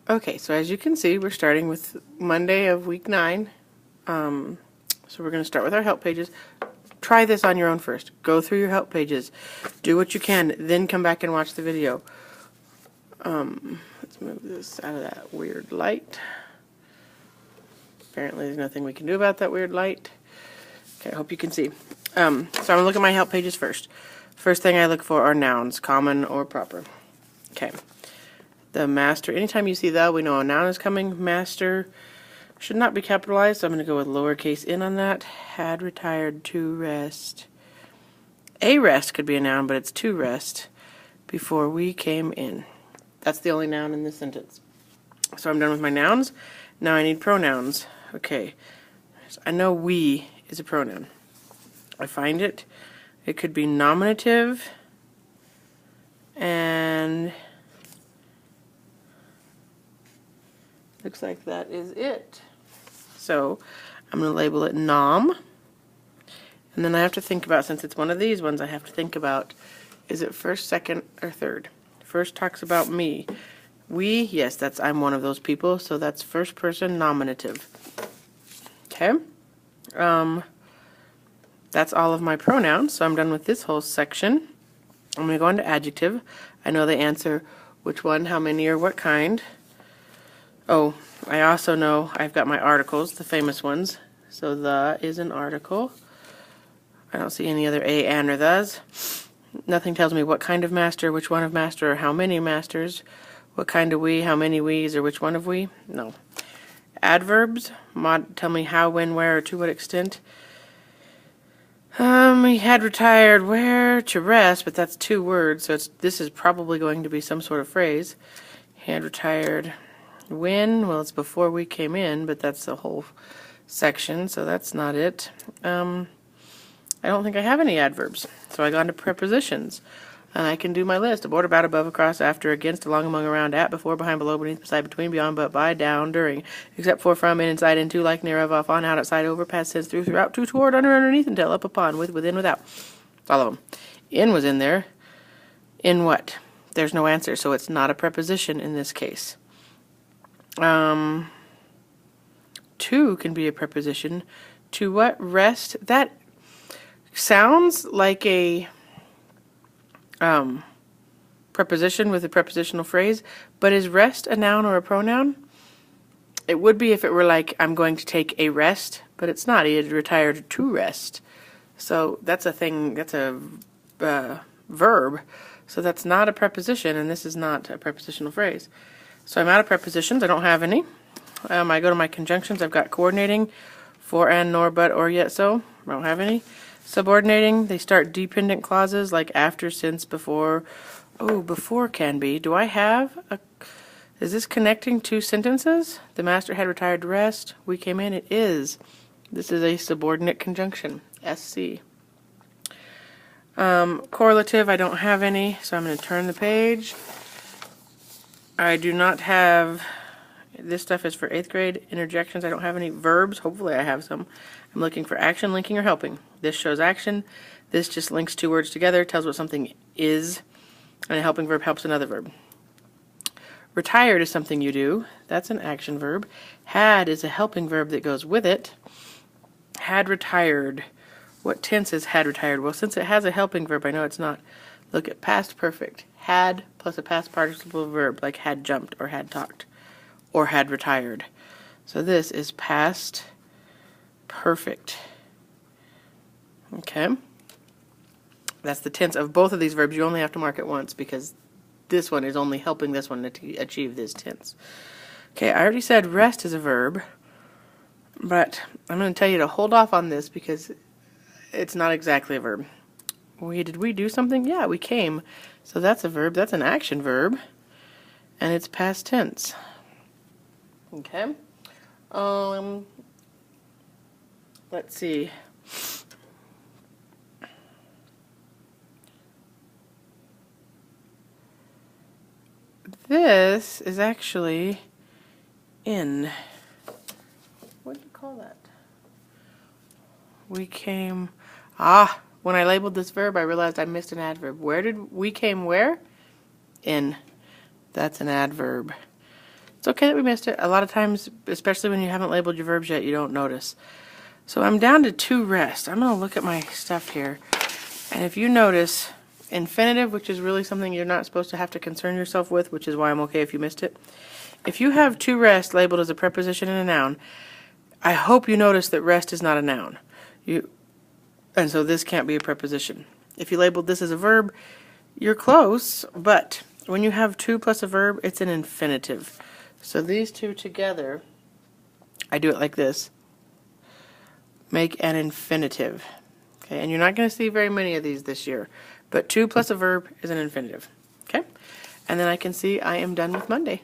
Okay, so as you can see, we're starting with Monday of week 9. So we're going to start with our help pages. Try this on your own first. Go through your help pages. Do what you can, then come back and watch the video. Let's move this out of that weird light. Apparently there's nothing we can do about that weird light. Okay, I hope you can see. So I'm going to look at my help pages first. First thing I look for are nouns, common or proper. Okay. The master, anytime you see the, we know a noun is coming. Master should not be capitalized, so I'm going to go with lowercase n on that. Had retired to rest. A rest could be a noun, but it's to rest before we came in. That's the only noun in this sentence. So I'm done with my nouns. Now I need pronouns. Okay. So I know we is a pronoun. I find it. It could be nominative and looks like that is it. So I'm going to label it nom. And then I have to think about, since it's one of these ones, I have to think about, is it first, second, or third? First talks about me. We, yes, that's I'm one of those people, so that's first person nominative. Okay. That's all of my pronouns, so I'm done with this whole section. I'm going to go into adjective. I know the answer, which one, how many, or what kind. Oh, I also know I've got my articles, the famous ones. So the is an article. I don't see any other a, and, or thes. Nothing tells me what kind of master, which one of master, or how many masters. What kind of we, how many we's, or which one of we. No. Adverbs tell me how, when, where, or to what extent. He had retired where to rest, but that's 2 words, so this is probably going to be some sort of phrase. He had retired when, well, it's before we came in, but that's the whole section, so that's not it. I don't think I have any adverbs, so I go into prepositions. And I can do my list. Aboard, about, above, across, after, against, along, among, around, at, before, behind, below, beneath, beside, between, beyond, but, by, down, during, except for, from, in, inside, into, like, near, of, off, on, out, outside, over, past, since, through, throughout, to, toward, under, underneath, until, up, upon, with, within, without. All of them. In was in there. In what? There's no answer, so it's not a preposition in this case. To can be a preposition. To what? Rest. That sounds like a preposition with a prepositional phrase, but is rest a noun or a pronoun? It would be if it were like, I'm going to take a rest, but it's not. He had retired to rest. So that's a thing, that's a verb. So that's not a preposition, and this is not a prepositional phrase. So I'm out of prepositions. I don't have any. I go to my conjunctions. I've got coordinating, for, and, nor, but, or, yet, so. I don't have any. Subordinating, they start dependent clauses like after, since, before. Oh, before can be. Do I have a... Is this connecting 2 sentences? The master had retired to rest. We came in. It is. This is a subordinate conjunction. SC. Correlative, I don't have any, so I'm going to turn the page. I do not have... This stuff is for 8th grade. Interjections, I don't have any. Verbs, hopefully I have some. I'm looking for action, linking, or helping. This shows action. This just links 2 words together, tells what something is, and a helping verb helps another verb. Retired is something you do. That's an action verb. Had is a helping verb that goes with it. Had retired. What tense is had retired? Well, since it has a helping verb, I know it's not. Look at past perfect. Had plus a past participle verb, like had jumped or had talked or had retired. So this is past perfect. Okay. That's the tense of both of these verbs. You only have to mark it once because this one is only helping this one to achieve this tense. Okay, I already said rest is a verb, but I'm going to tell you to hold off on this because it's not exactly a verb. Did we do something? Yeah, we came. So that's a verb. That's an action verb, and it's past tense. Okay. Let's see. This is actually in. What do you call that? We came. When I labeled this verb, I realized I missed an adverb. Where did we came where? In. That's an adverb. It's okay that we missed it. A lot of times, especially when you haven't labeled your verbs yet, you don't notice. So I'm down to 2 rest. I'm going to look at my stuff here. And if you notice, infinitive, which is really something you're not supposed to have to concern yourself with, which is why I'm okay if you missed it. If you have 2 rest labeled as a preposition and a noun, I hope you notice that rest is not a noun. And so this can't be a preposition. If you labeled this as a verb, you're close, but when you have 2 plus a verb, it's an infinitive. So these 2 together, I do it like this, make an infinitive. Okay, and you're not going to see very many of these this year, but 2 plus a verb is an infinitive. Okay, and then I can see I am done with Monday.